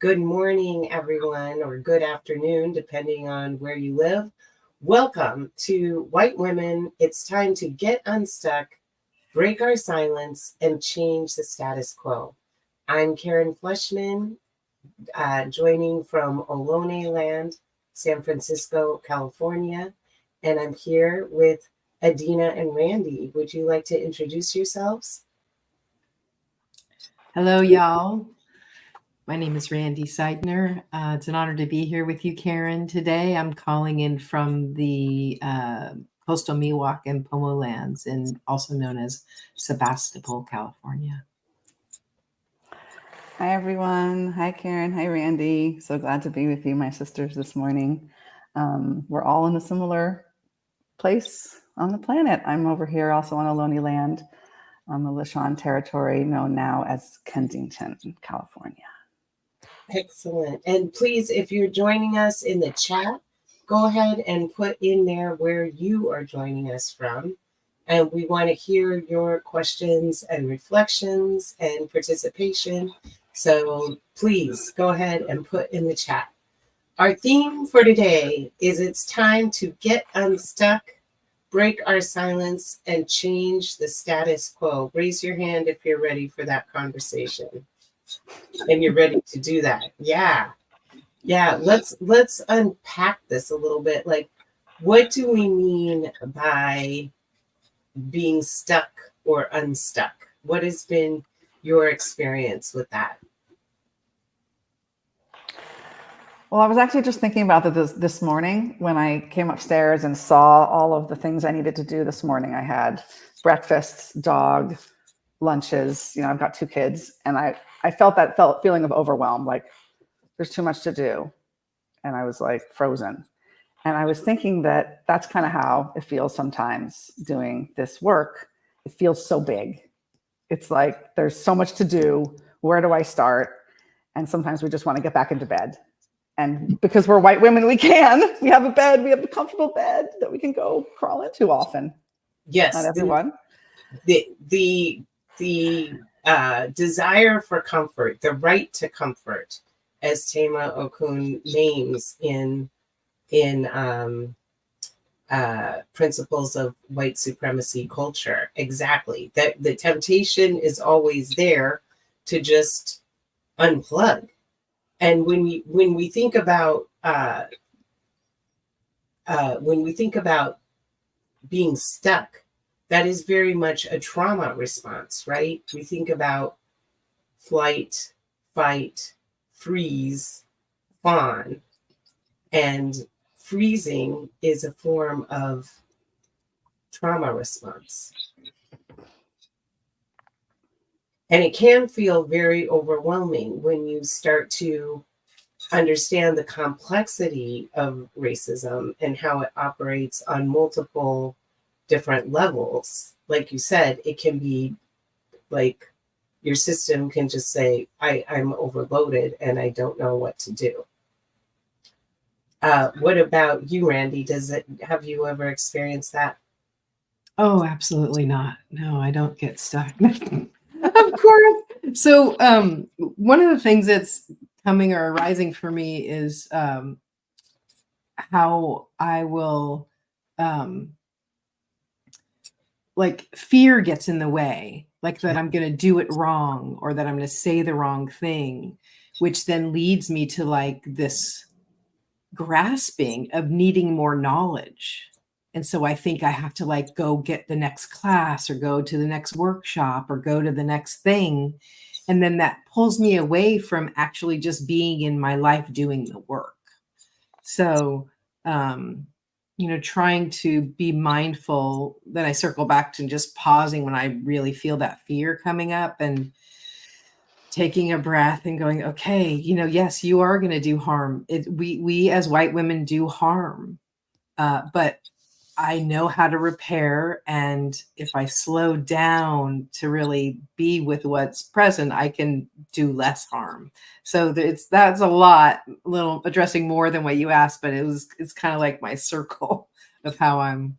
Good morning, everyone, or good afternoon, depending on where you live. Welcome to White Women. It's time to get unstuck, break our silence, and change the status quo. I'm Karen Fleshman, joining from Ohlone Land, San Francisco, California, and I'm here with Adina and Randy. Would you like to introduce yourselves? Hello, y'all. My name is Randy Seidner. It's an honor to be here with you, Karen, today. I'm calling in from the coastal Miwok and Pomo lands, and also known as Sebastopol, California. Hi, everyone. Hi, Karen. Hi, Randy. So glad to be with you, my sisters, this morning. We're all in a similar place on the planet. I'm over here also on Ohlone land on the Lishan territory, known now as Kensington, California. Excellent. And please, if you're joining us in the chat, go ahead and put in there where you are joining us from. And we want to hear your questions and reflections and participation. So please go ahead and put in the chat. Our theme for today is it's time to get unstuck, break our silence, and change the status quo. Raise your hand if you're ready for that conversation. And you're ready to do that. Yeah. Let's unpack this a little bit. Like, what do we mean by being stuck or unstuck? What has been your experience with that? Well, I was actually just thinking about this morning when I came upstairs and saw all of the things I needed to do this morning. I had breakfasts, dog, lunches. I've got 2 kids, and I felt that feeling of overwhelm, like there's too much to do. And I was like frozen. And I was thinking that that's kind of how it feels sometimes doing this work. It feels so big. It's like there's so much to do. Where do I start? And sometimes we just want to get back into bed. And because we're white women, we can. We have a bed. We have a comfortable bed that we can go crawl into often. Yes. Not everyone. The desire for comfort, the right to comfort, as Tema Okun names in Principles of White Supremacy Culture. Exactly. That the temptation is always there to just unplug. And when we think about being stuck, that is very much a trauma response, right? We think about flight, fight, freeze, fawn, and freezing is a form of trauma response. And it can feel very overwhelming when you start to understand the complexity of racism and how it operates on multiple different levels. Like you said, it can be like your system can just say, I'm overloaded and I don't know what to do. What about you, Randy? Have you ever experienced that? Oh, absolutely not. No, I don't get stuck. Of course. So one of the things that's coming or arising for me is how I will like fear gets in the way, like that I'm going to do it wrong or that I'm going to say the wrong thing, which then leads me to like this grasping of needing more knowledge. And so I think I have to like go get the next class or go to the next workshop or go to the next thing. And then that pulls me away from actually just being in my life doing the work. So, trying to be mindful, then I circle back to just pausing when I really feel that fear coming up and taking a breath and going, okay, yes, you are going to do harm. We as white women do harm, but I know how to repair. And if I slow down to really be with what's present, I can do less harm. So that's a little addressing more than what you asked, but it's kind of like my circle of how I'm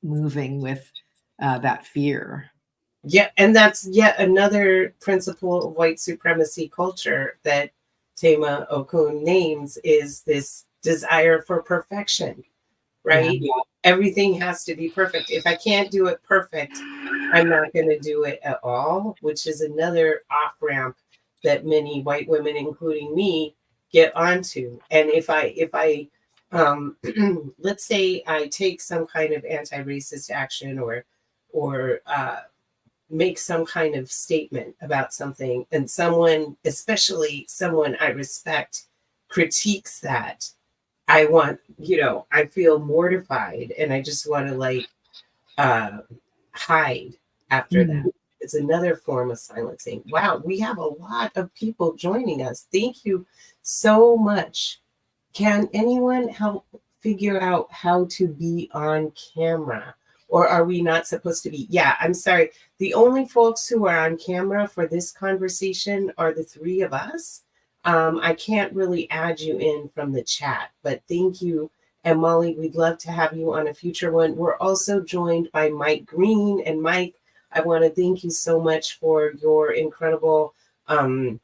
moving with that fear. Yeah, and that's yet another principle of white supremacy culture that Tema Okun names is this desire for perfection, right? Yeah. Everything has to be perfect. If I can't do it perfect, I'm not going to do it at all, which is another off ramp that many white women, including me, get onto. And if I let's say I take some kind of anti-racist action or make some kind of statement about something, and someone, especially someone I respect, critiques that, I feel mortified and I just want to uh, hide after that. Mhm. It's another form of silencing. Wow, we have a lot of people joining us. Thank you so much. Can anyone help figure out how to be on camera? Or are we not supposed to be? Yeah, I'm sorry. The only folks who are on camera for this conversation are the three of us. I can't really add you in from the chat, but thank you. And Molly, we'd love to have you on a future one. We're also joined by Mike Green. And Mike, I want to thank you so much for your incredible LinkedIn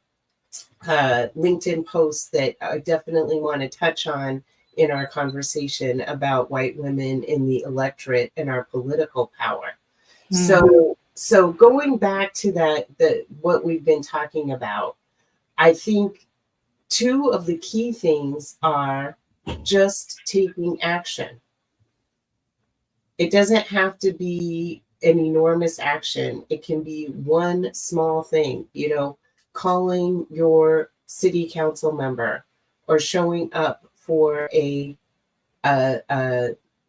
post that I definitely want to touch on in our conversation about white women in the electorate and our political power. So going back to what we've been talking about, I think two of the key things are just taking action. It doesn't have to be an enormous action. It can be one small thing, calling your city council member or showing up for a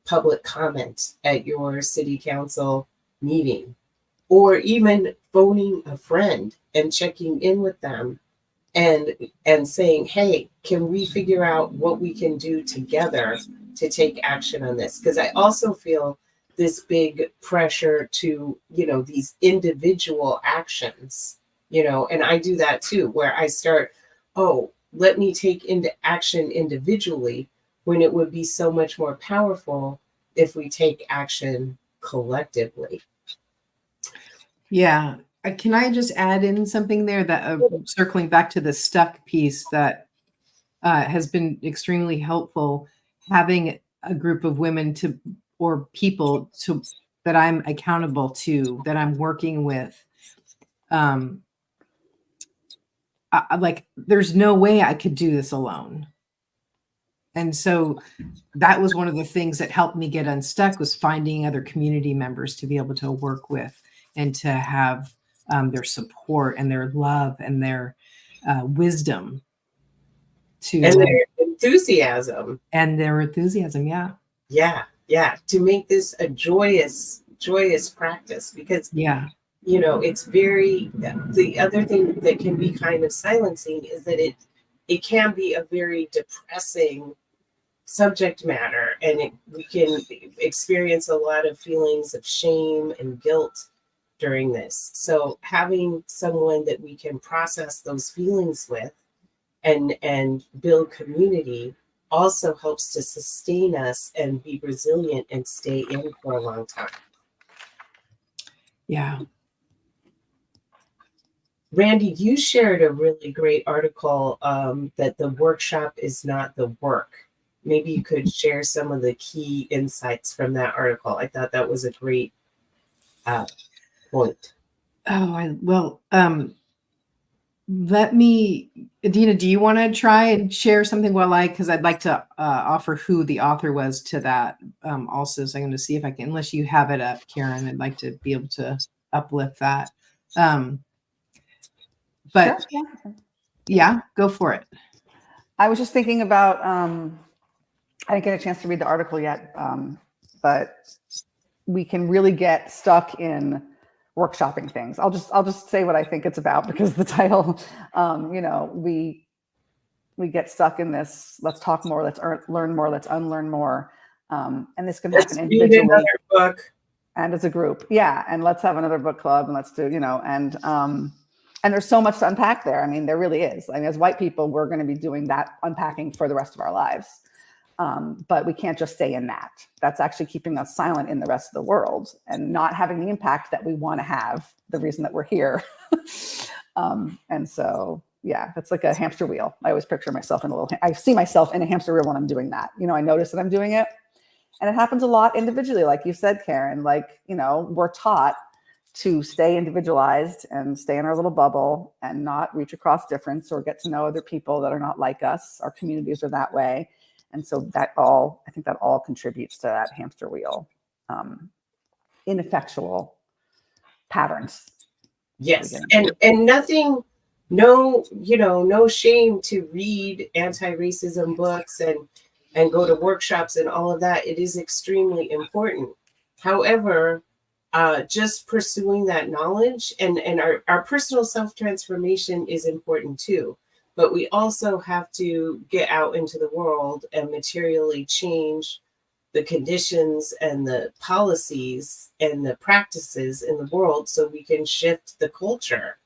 public comment at your city council meeting, or even phoning a friend and checking in with them and saying, hey, can we figure out what we can do together to take action on this? Because I also feel this big pressure to, these individual actions, and I do that too, where I start, oh, let me take into action individually, when it would be so much more powerful if we take action collectively. Yeah. Can I just add in something there that circling back to the stuck piece that has been extremely helpful, having a group of women or people that I'm accountable to, that I'm working with. Like there's no way I could do this alone. And so that was one of the things that helped me get unstuck, was finding other community members to be able to work with and to have their support and their love and their wisdom And their enthusiasm. Yeah. To make this a joyous practice, because it's very, the other thing that can be kind of silencing is that it can be a very depressing subject matter, and we can experience a lot of feelings of shame and guilt during this. So having someone that we can process those feelings with and build community also helps to sustain us and be resilient and stay in for a long time. Yeah. Randy, you shared a really great article that the workshop is not the work. Maybe you could share some of the key insights from that article. I thought that was a great point. Let me, Adina, do you want to try and share something because I'd like to offer who the author was to that also. So I'm going to see if I can, unless you have it up, Karen, I'd like to be able to uplift that. But sure, yeah, go for it. I was just thinking about, I didn't get a chance to read the article yet, but we can really get stuck in workshopping things. I'll just say what I think it's about, because the title, we get stuck in this, let's talk more, let's learn more, let's unlearn more. And this can happen individually book. And as a group. Yeah. And let's have another book club, and let's do, and there's so much to unpack there. I mean, there really is. I mean, as white people, we're going to be doing that unpacking for the rest of our lives. But we can't just stay in that. That's actually keeping us silent in the rest of the world and not having the impact that we want to have, the reason that we're here. And so, Yeah, it's like a hamster wheel. I always picture myself in a little, I see myself in a hamster wheel when I'm doing that. I notice that I'm doing it. And it happens a lot individually. Like you said, Karen, like, we're taught to stay individualized and stay in our little bubble and not reach across difference or get to know other people that are not like us. Our communities are that way. And so I think that all contributes to that hamster wheel, ineffectual patterns. Yes. And nothing, no shame to read anti-racism books and go to workshops and all of that. It is extremely important. However, just pursuing that knowledge and our personal self-transformation is important too. But we also have to get out into the world and materially change the conditions and the policies and the practices in the world so we can shift the culture.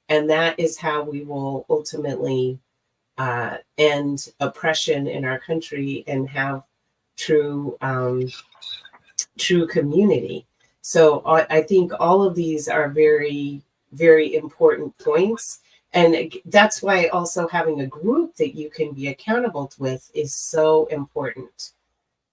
And that is how we will ultimately end oppression in our country and have true community. So I think all of these are very, very important points. And that's why also having a group that you can be accountable with is so important.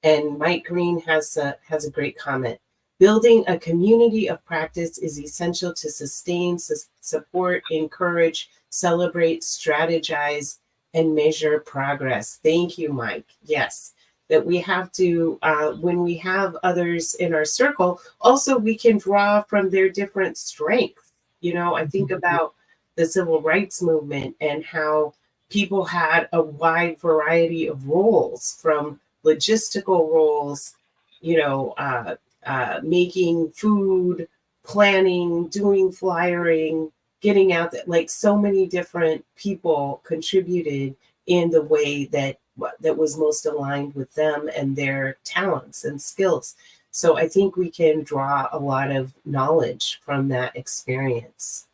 And Mike Green has a great comment. Building a community of practice is essential to sustain, support, encourage, celebrate, strategize, and measure progress. Thank you, Mike. Yes, that we have to, when we have others in our circle, also we can draw from their different strengths. I think about the civil rights movement and how people had a wide variety of roles, from logistical roles, making food, planning, doing flyering, getting out there. Like, so many different people contributed in the way that was most aligned with them and their talents and skills. So I think we can draw a lot of knowledge from that experience.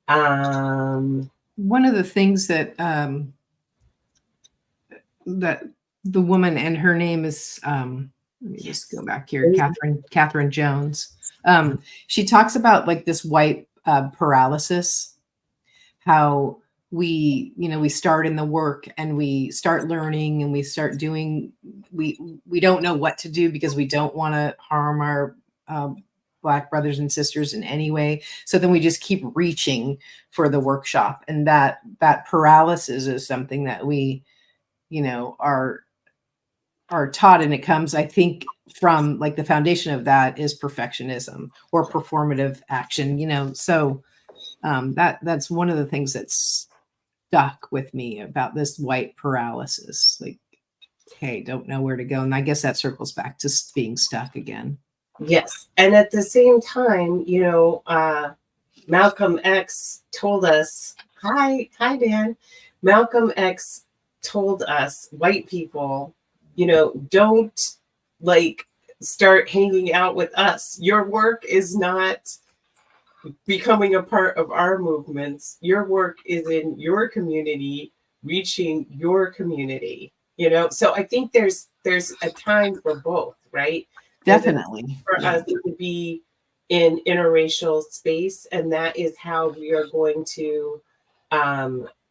One of the things that that the woman, and her name is let me just go back here, Catherine Jones. She talks about like this white paralysis, how we start in the work and we start learning and we start doing, we don't know what to do because we don't want to harm our Black brothers and sisters in any way. So then we just keep reaching for the workshop, and that paralysis is something that we are taught, and it comes, I think, from like the foundation of that is perfectionism or performative action. So that's one of the things that's stuck with me about this white paralysis. Like, hey, don't know where to go. And I guess that circles back to being stuck again. Yes. And at the same time, Malcolm X told us, hi, Dan. Malcolm X told us, white people, don't start hanging out with us. Your work is not becoming a part of our movements. Your work is in your community, reaching your community. So I think there's a time for both, right? Definitely. For us to be in interracial space, and that is how we are going to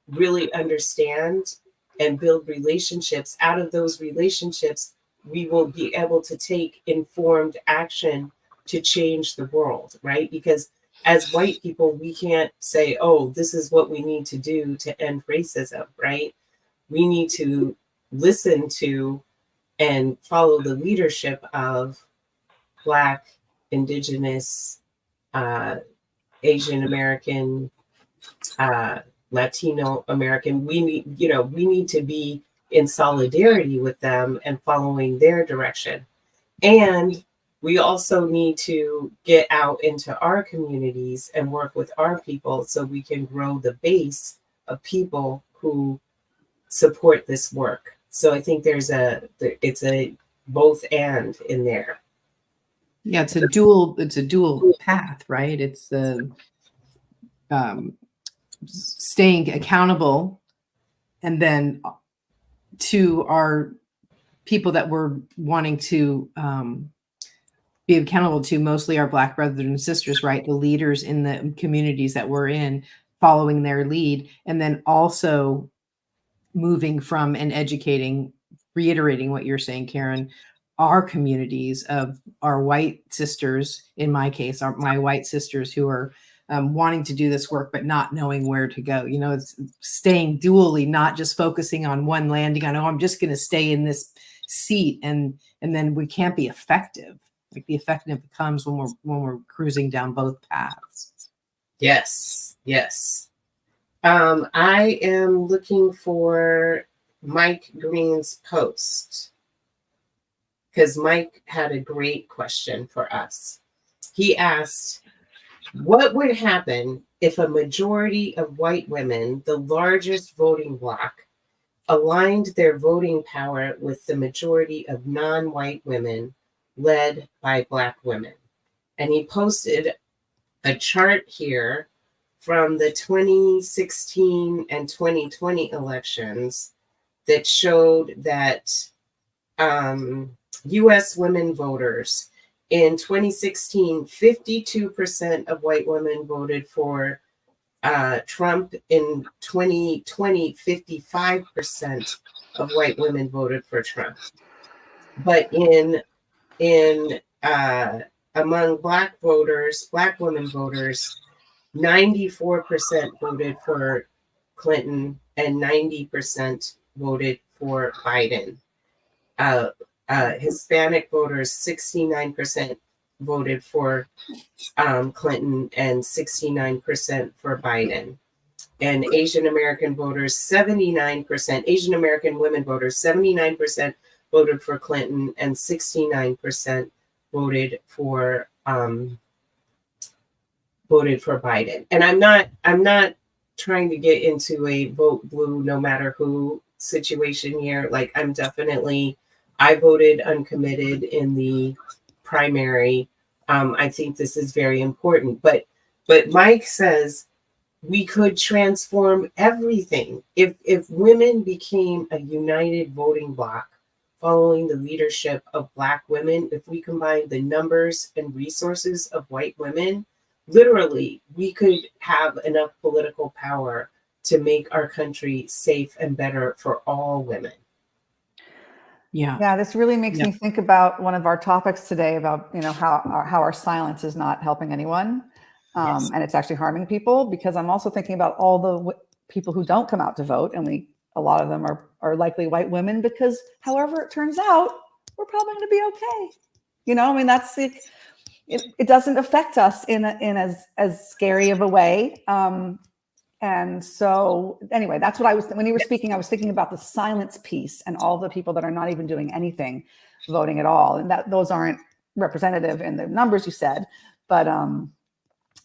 really understand and build relationships. Out of those relationships, we will be able to take informed action to change the world, right? Because as white people, we can't say, oh, this is what we need to do to end racism, right? We need to listen to and follow the leadership of Black, Indigenous, Asian American, Latino American. We need to be in solidarity with them and following their direction. And we also need to get out into our communities and work with our people so we can grow the base of people who support this work. So I think it's a both and in there. Yeah, it's a dual path, right? It's the staying accountable, and then to our people that we're wanting to be accountable to, mostly our Black brothers and sisters, right? The leaders in the communities that we're in, following their lead, and then also moving from and educating, reiterating what you're saying, Karen, our communities of our white sisters, in my case, my white sisters who are wanting to do this work, but not knowing where to go. It's staying dually, not just focusing on one landing on, oh, I'm just going to stay in this seat. And then we can't be effective. Like the effective comes when we're cruising down both paths. Yes. I am looking for Mike Green's post because Mike had a great question for us. He asked, what would happen if a majority of white women, the largest voting bloc, aligned their voting power with the majority of non-white women led by Black women? And he posted a chart here from the 2016 and 2020 elections that showed that U.S. women voters in 2016, 52% of white women voted for Trump. In 2020, 55% of white women voted for Trump. But among Black women voters, 94% voted for Clinton and 90% voted for Biden. Hispanic voters, 69% voted for Clinton and 69% for Biden. And Asian American voters, 79%, Asian American women voters, 79% voted for Clinton and 69% voted for Biden. And I'm not trying to get into a vote blue no matter who situation here. Like I voted uncommitted in the primary. I think this is very important. But Mike says we could transform everything if women became a united voting bloc following the leadership of Black women. If we combine the numbers and resources of white women, literally, we could have enough political power to make our country safe and better for all women. Yeah, this really makes me think about one of our topics today about, how our silence is not helping anyone. Yes. And it's actually harming people, because I'm also thinking about all the people who don't come out to vote. And a lot of them are likely white women, because however it turns out, we're probably going to be okay. That's it. It doesn't affect us in as scary of a way. And so anyway, that's what when you were speaking, I was thinking about the silence piece and all the people that are not even doing anything, voting at all. And those aren't representative in the numbers you said, but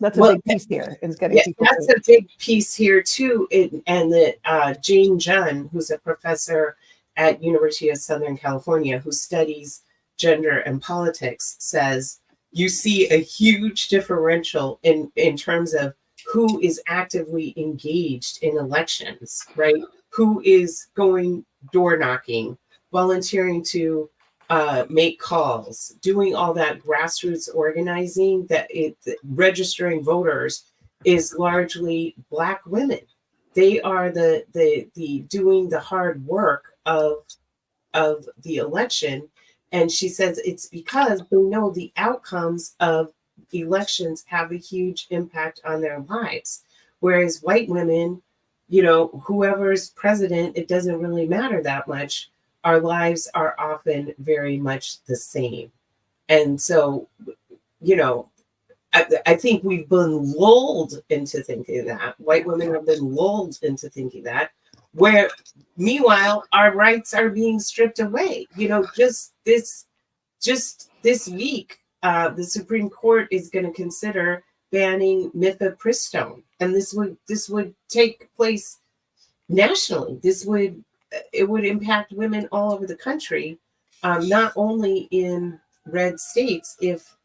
that's a big piece here. Is getting people. That's a big piece here too. And that Jane Junn, who's a professor at University of Southern California who studies gender and politics, says you see a huge differential in terms of who is actively engaged in elections, right? Who is going door knocking, volunteering to make calls, doing all that grassroots organizing, registering voters is largely Black women. They are the doing the hard work of the election. And she says it's because they know the outcomes of elections have a huge impact on their lives. Whereas white women, whoever's president, it doesn't really matter that much. Our lives are often very much the same. And so, I think we've been lulled into thinking that. White women have been lulled into thinking that, where meanwhile, our rights are being stripped away. Just this week, the Supreme Court is going to consider banning mifepristone, and this would take place nationally. It would impact women all over the country, not only in red states. If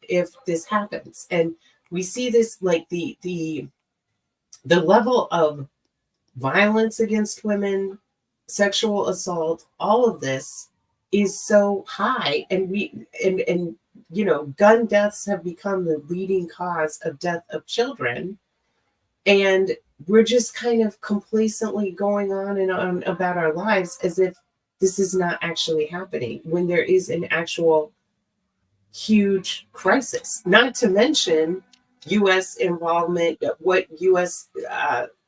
this happens, and we see this, like the level of violence against women, sexual assault, all of this is so high, and gun deaths have become the leading cause of death of children. And we're just kind of complacently going on and on about our lives as if this is not actually happening when there is an actual huge crisis, not to mention U.S. involvement, what U.S.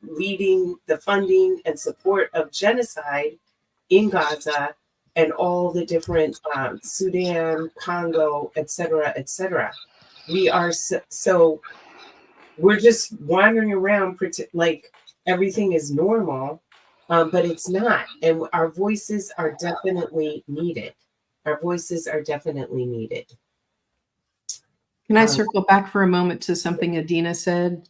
Leading the funding and support of genocide in Gaza and all the different Sudan, Congo, et cetera, et cetera. We are so we're just wandering around like everything is normal, but it's not. And our voices are definitely needed. Our voices are definitely needed. Can I circle back for a moment to something Adina said?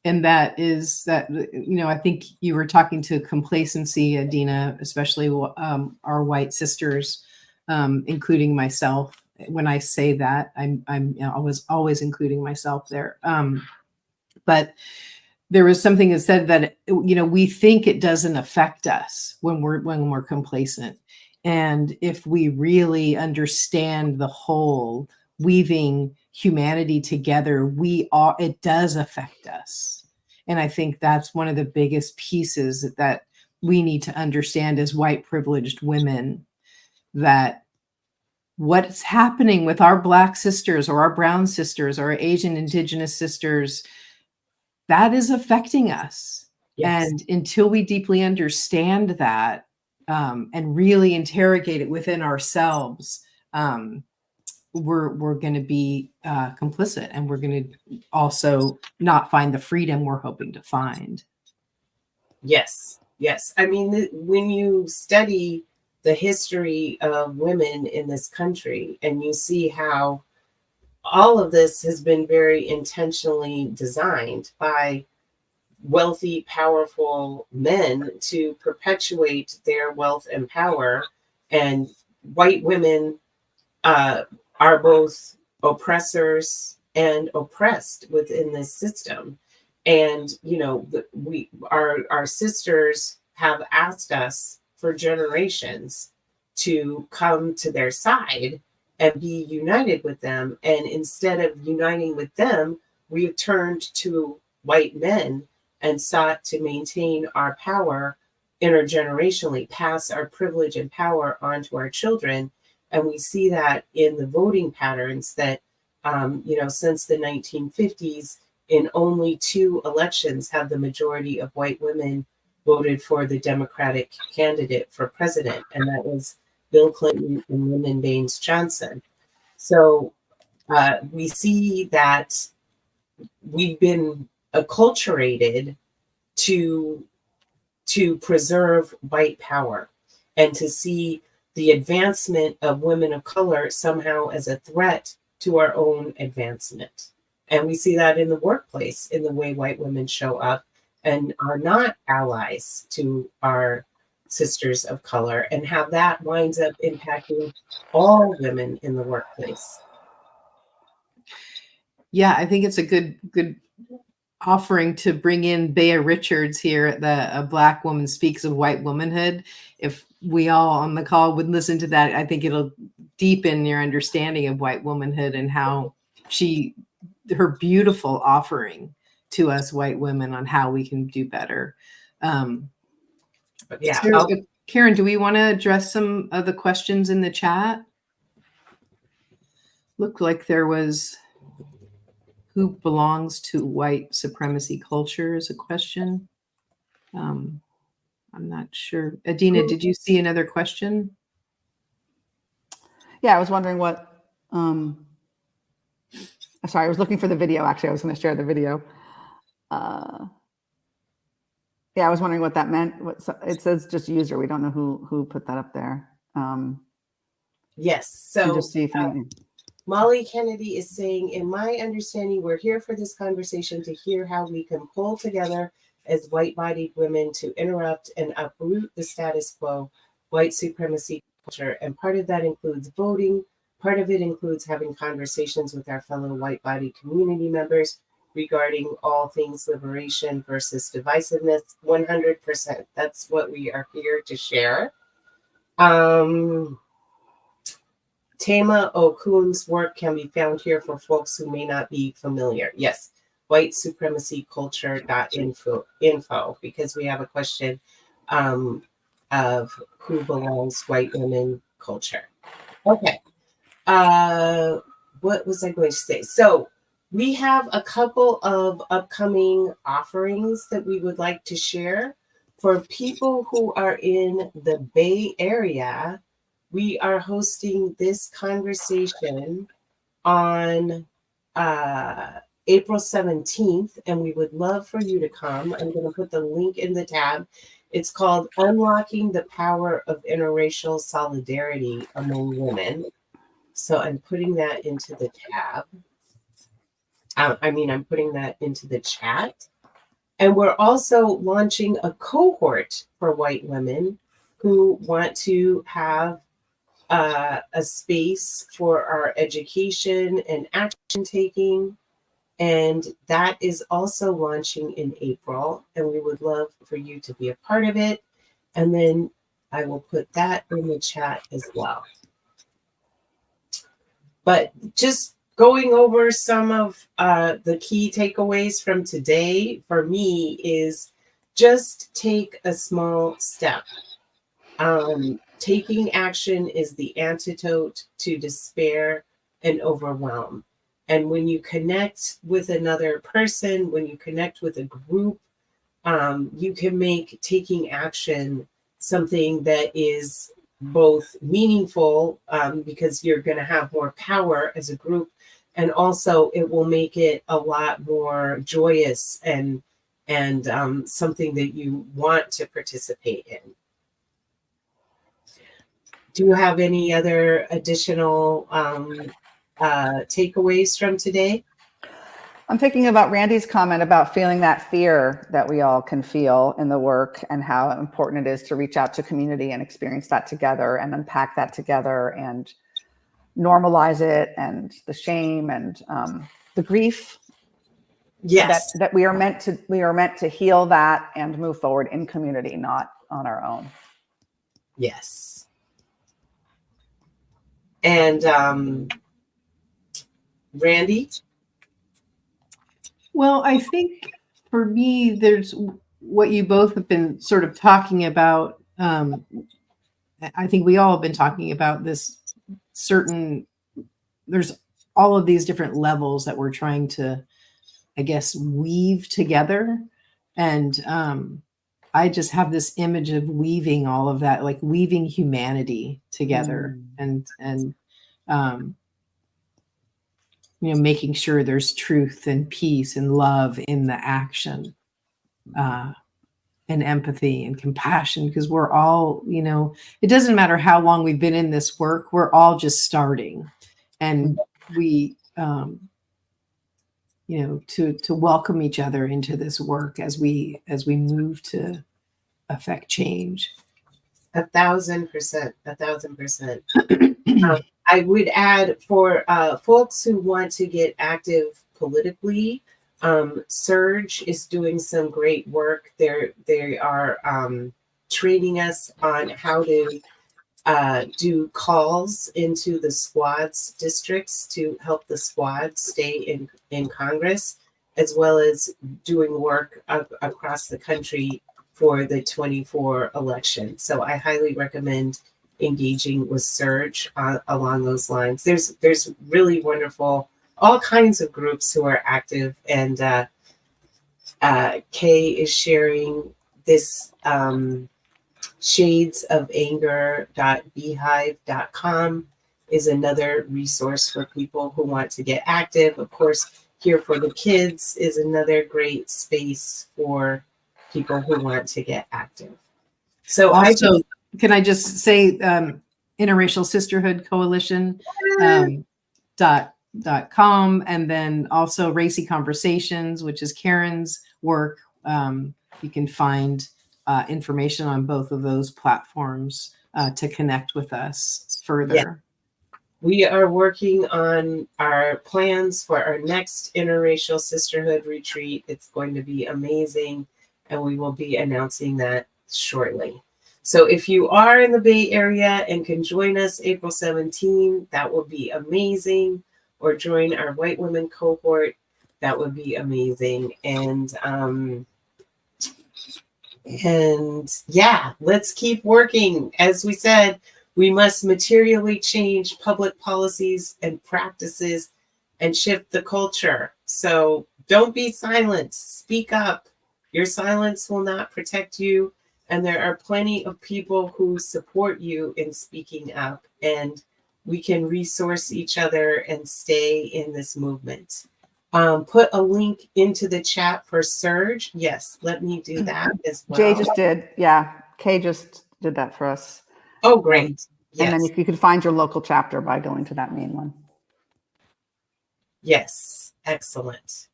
And that is that, I think you were talking to complacency, Adina, especially our white sisters, including myself. When I say that, I was always including myself there. But there was something that said that, we think it doesn't affect us when we're complacent. And if we really understand the whole, weaving humanity together, it does affect us. And I think that's one of the biggest pieces that we need to understand as white privileged women, that what's happening with our Black sisters or our brown sisters or our Asian indigenous sisters, that is affecting us. Yes. And until we deeply understand that, and really interrogate it within ourselves, we're going to be complicit, and we're going to also not find the freedom we're hoping to find. Yes. I mean, when you study the history of women in this country and you see how all of this has been very intentionally designed by wealthy, powerful men to perpetuate their wealth and power, and white women are both oppressors and oppressed within this system. And our sisters have asked us for generations to come to their side and be united with them. And instead of uniting with them, we've turned to white men and sought to maintain our power intergenerationally, pass our privilege and power on to our children. And we see that in the voting patterns that, since the 1950s, in only 2 elections have the majority of white women voted for the Democratic candidate for president, and that was Bill Clinton and Lyndon Baines Johnson. So we see that we've been acculturated to preserve white power and to see the advancement of women of color somehow as a threat to our own advancement. And we see that in the workplace, in the way white women show up and are not allies to our sisters of color, and how that winds up impacting all women in the workplace. Yeah, I think it's a good offering to bring in Bea Richards here at A Black Woman Speaks of White Womanhood. If we all on the call would listen to that, I think it'll deepen your understanding of white womanhood and how her beautiful offering to us white women on how we can do better. Karen, do we want to address some of the questions in the chat? Looked like there was who belongs to white supremacy culture is a question. I'm not sure. Adina, did you see another question? Yeah, I was wondering what, sorry, I was looking for the video. Actually, I was going to share the video. Yeah, I was wondering what that meant. It says just user. We don't know who put that up there. Yes. So just see if Molly Kennedy is saying, in my understanding, we're here for this conversation to hear how we can pull together as white-bodied women to interrupt and uproot the status quo, white supremacy culture. And part of that includes voting. Part of it includes having conversations with our fellow white-bodied community members regarding all things liberation versus divisiveness. 100%. That's what we are here to share. Tama Okun's work can be found here for folks who may not be familiar. Yes. whitesupremacyculture.info because we have a question of who belongs white women culture. Okay. What was I going to say? So we have a couple of upcoming offerings that we would like to share for people who are in the Bay Area. We are hosting this conversation on April 17th, and we would love for you to come. I'm going to put the link in the tab. It's called Unlocking the Power of Interracial Solidarity Among Women. So I'm putting that into the tab. I'm putting that into the chat. And we're also launching a cohort for white women who want to have a space for our education and action taking. And that is also launching in April. And we would love for you to be a part of it. And then I will put that in the chat as well. But just going over some of the key takeaways from today for me is just take a small step. Taking action is the antidote to despair and overwhelm. And when you connect with another person, when you connect with a group, you can make taking action something that is both meaningful because you're going to have more power as a group, and also it will make it a lot more joyous and something that you want to participate in. Do you have any other additional takeaways from today? I'm thinking about Randy's comment about feeling that fear that we all can feel in the work and how important it is to reach out to community and experience that together and unpack that together and normalize it, and the shame and the grief. Yes. That we are meant to heal that and move forward in community, not on our own. Yes. And Randy? Well, I think for me, there's what you both have been sort of talking about. I think we all have been talking about this there's all of these different levels that we're trying to, I guess, weave together. And I just have this image of weaving all of that, like weaving humanity together and making sure there's truth and peace and love in the action, and empathy and compassion, because we're all, it doesn't matter how long we've been in this work, we're all just starting. And we, to welcome each other into this work as we move to affect change. 1,000%. 1,000%. I would add for folks who want to get active politically, Surge is doing some great work. They are training us on how to do calls into the squads districts to help the squad stay in Congress, as well as doing work across the country for the 24 election. So I highly recommend engaging with Surge along those lines. There's really wonderful, all kinds of groups who are active, and Kay is sharing this shadesofanger.beehive.com is another resource for people who want to get active. Of course, Here for the Kids is another great space for people who want to get active. So also, can I just say Interracial Sisterhood Coalition .com, and then also Racy Conversations, which is Karen's work. You can find information on both of those platforms to connect with us further. Yeah. We are working on our plans for our next Interracial Sisterhood retreat. It's going to be amazing, and we will be announcing that shortly. So if you are in the Bay Area and can join us April 17, that will be amazing, or join our White Women cohort. that would be amazing. And yeah, let's keep working. As we said, we must materially change public policies and practices and shift the culture. So don't be silent. Speak up. Your silence will not protect you. And there are plenty of people who support you in speaking up. And we can resource each other and stay in this movement. Put a link into the chat for Surge. Yes, let me do that as well. Jay just did. Yeah. Kay just did that for us. Oh, great. Yes. And then if you could find your local chapter by going to that main one. Yes. Excellent.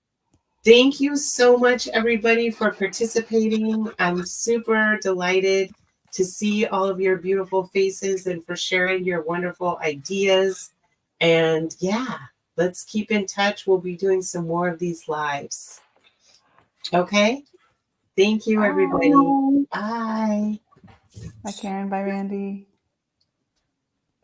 Thank you so much, everybody, for participating. I'm super delighted to see all of your beautiful faces and for sharing your wonderful ideas. And yeah, let's keep in touch. We'll be doing some more of these lives. Okay. Thank you, everybody. Bye. Bye, Karen. Bye, Randy.